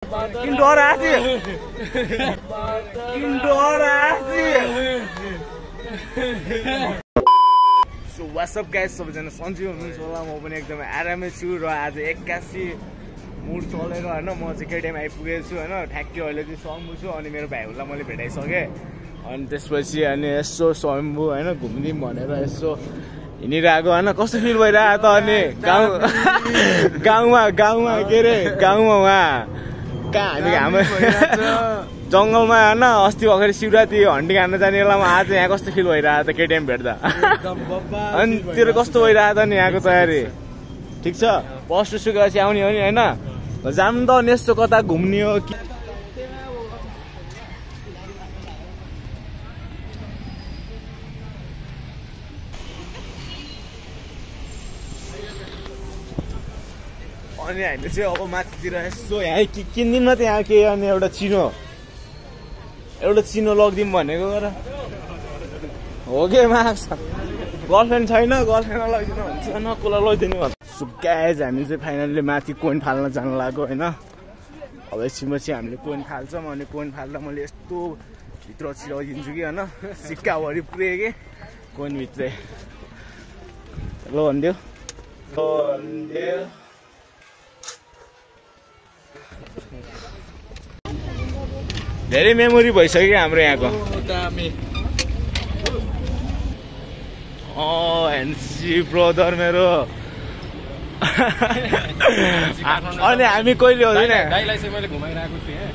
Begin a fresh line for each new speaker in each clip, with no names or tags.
So what's up guys, सबैजना सन्चै हुनुहुन्छ होला। म पनि एकदमै आरामै छु र आज 81 मुड चलेर हैन म चाहिँ केटिएम आइपुगेको छु हैन। ठ्याक्कै अहिले चाहिँ सम्बु छु अनि मेरो भाइहरूलाई मैले भेटाइसके। अनि त्यसपछि अनि यसो सम्बु हैन घुम्दिम भनेर यसो हिँडिरहेको हैन। कस्तो फिल भइरहेको त अनि गाउँमा के रे गाउँमा वहाँ कहाँ हामी जङ्गलमा हैन अस्ति भर्खर शिवरात्रि हन्टिङ हान्न जाने बेलामा आज यहाँ कस्तो फिल भइरहेको त केटिएम भेट्दा। अनि तेरो कस्तो भइरहेको त नि यहाँको तयारी ठिक छ? पस्ट सुकेपछि आउने हो नि हैन? जाम त अनि यस्तो कता घुम्ने हो कि अनि हामी चाहिँ अब माथितिर यसो यहाँ किन्दिम न त यहाँ के अनि एउटा चिनो लगिदिउँ भनेको र हो कि मार्क्स गर्लफ्रेन्ड छैन, गर्लफ्रेन्ड लगिदिनु भन्छ न कसलाई लगिदिनु भन्छ। सो गाइज हामी चाहिँ फाइनल्ली माथि कोइन फाल्न जानु लाग्यो होइन। अब एकछिनपछि हामीले कोइन फाल्छौँ अनि कोइन फाल्दा मैले यस्तो भित्र छिराइदिन्छु कि होइन सिक्काभरि पुरे के कोइनभित्रै ल भनिदेऊ धेरै मेमोरी भइसक्यो हाम्रो यहाँको। एनसी ब्रदर मेरो अनि हामी कहिले हुँदैन
दाइलाई चाहिँ मैले घुमाइरहेको थिएँ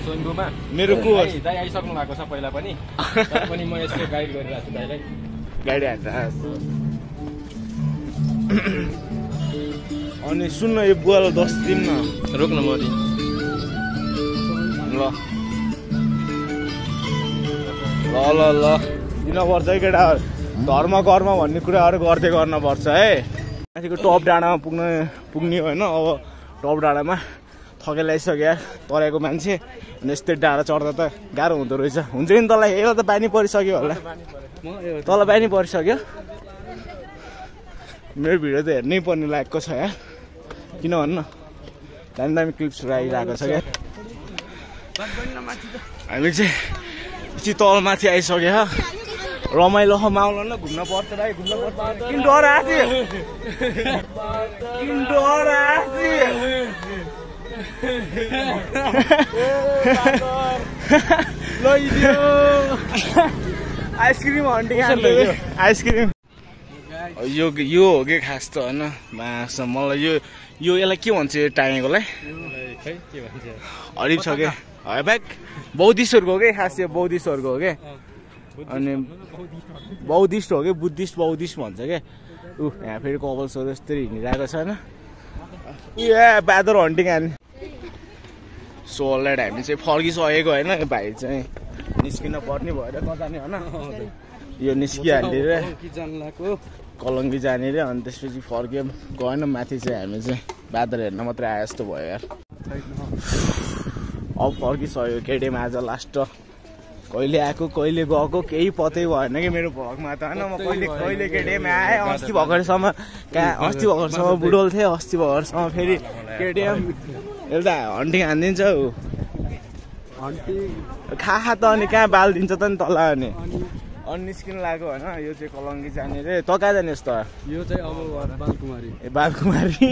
सोनबुमा।
मेरो को
दाइ आइसक्नु भएको छ पहिला पनि, तर पनि म यसो गाइड गरिरहेको छु दाइलाई।
गाडी हान्छ अनि सुन्न यो बुवालाई 10 दिन न
रोक्न म
ल दिनुपर्छ है केटा। धर्म कर्म भन्ने कुराहरू गर्दै गर्न पर्छ है। माथिको टप डाँडामा पुग्ने होइन। अब टप डाँडामा थके ल्याइसक्यो तरेको मान्छे अनि यस्तै डाँडा चढ्दा त गाह्रो हुँदो रहेछ। हुन्छ नि तँलाई एउटा त बानी परिसक्यो होला, तँलाई बानी परिसक्यो। मेरो भिडियो त हेर्नै पर्ने लागेको छ यहाँ, किन भन्न दामी दामी क्लिप्सहरू आइरहेको छ क्या। हामी चाहिँ पछि तल माथि आइसक्यो। रमाइलो माउला न घुम्न पर्छ भाइ, घुम्न पर्छ। किन डर आइसक्रिम हन्टिङ आइसक्रिम यो हो कि खास त होइन। मास मलाई यो यसलाई के भन्छ यो टाँगेकोलाई? हरिफ छ कि है ब्याग बौद्धिस्टहरूको हो कि खास यो बौद्धिस्टहरूको हो कि। अनि बौद्धिस्ट हो कि बुद्धिस्ट भन्छ क्या। यहाँ फेरि कपल्सहरू यस्तरी हिँडिरहेको छ होइन। बादर हन्टिङ हाने सो अलरेड हामी चाहिँ फर्किसकेको होइन। भाइ चाहिँ निस्किन पर्ने भएर नजाने होइन। यो निस्किहाल्ने रे कलङ्गी जाने रे अनि त्यसपछि फर्क्यो गएन। माथि चाहिँ हामी चाहिँ बादर हेर्न मात्रै आए जस्तो भयो यार। अब फर्किसक्यो केटिएम आज लास्ट। कहिले आएको कहिले गएको केही पत्तै भएन कि मेरो भ्लगमा त होइन। म कहिले केटिएम आएँ। अस्ति भर्खरसम्म बुढोल थिएँ। अस्ति भर्खरसम्म फेरि केटिएम एउटा हन्टिङ हानिदिन्छ ऊ खा त अनि कहाँ बाल दिन्छ त नि तल। अनि निस्किनु लाग्यो होइन। यो चाहिँ कलङ्गी जाने रे। त कहाँ जाने यस्तो?
यो चाहिँ अब बालकुमारी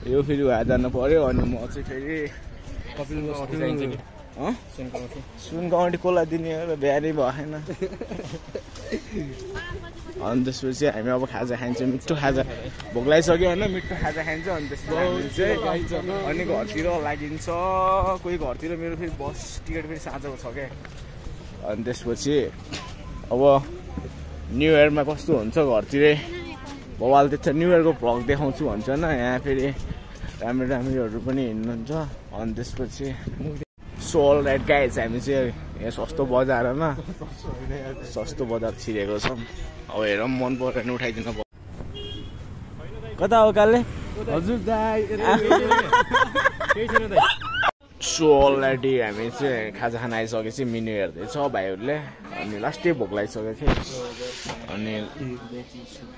यो फेरि उहाँ जानु पर्यो। अनि म चाहिँ फेरि सुनगौँडी कसलाई दिने बिहानै भएन। अनि त्यसपछि हामी अब खाजा खान्छौँ। मिठो खाजा भोक लागिसक्यो होइन। मिठो खाजा खान्छौँ अनि त्यसपछि अनि घरतिर लागिन्छ। कोही घरतिर मेरो फेरि बस टिकट फेरि साँझको छ क्या। अनि त्यसपछि अब न्यु इयरमा कस्तो हुन्छ घरतिरै बवाल त्यस्तो न्यु इयरको भ्लग देखाउँछु भन्छ होइन। यहाँ फेरि राम्रोहरू पनि हिँड्नुहुन्छ। अनि त्यसपछि सो अलराइट गाइज हामी चाहिँ यहाँ सस्तो बजारमा छिरेको छौँ। अब हेर मन पऱ्यो भने उठाइदिनु पर्छ। कता हो काले हजुर दाइ? सो अलरेडी हामी चाहिँ खाजा खान आइसकेपछि मेन्यु हेर्दैछ भाइहरूले। अनि लास्टै भोक लागिसकेको थियो।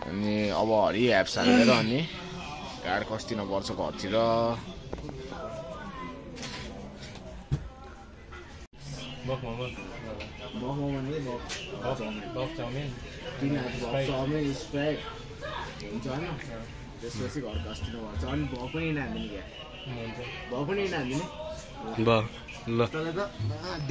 अनि अब हरि एप्स हालेर अनि कार कस्तिन पर्छ घरतिर।
बफ मोमो
मोमो भनेको
बफ चाउमिन
चाउमिन स्प्राइट हुन्छ होइन त्यसपछि घरको अस्ति नभन्छ अनि भयो पनि नानिदिने क्या
हुन्छ
भयो पनि नानिदिने
ल
तँलाई त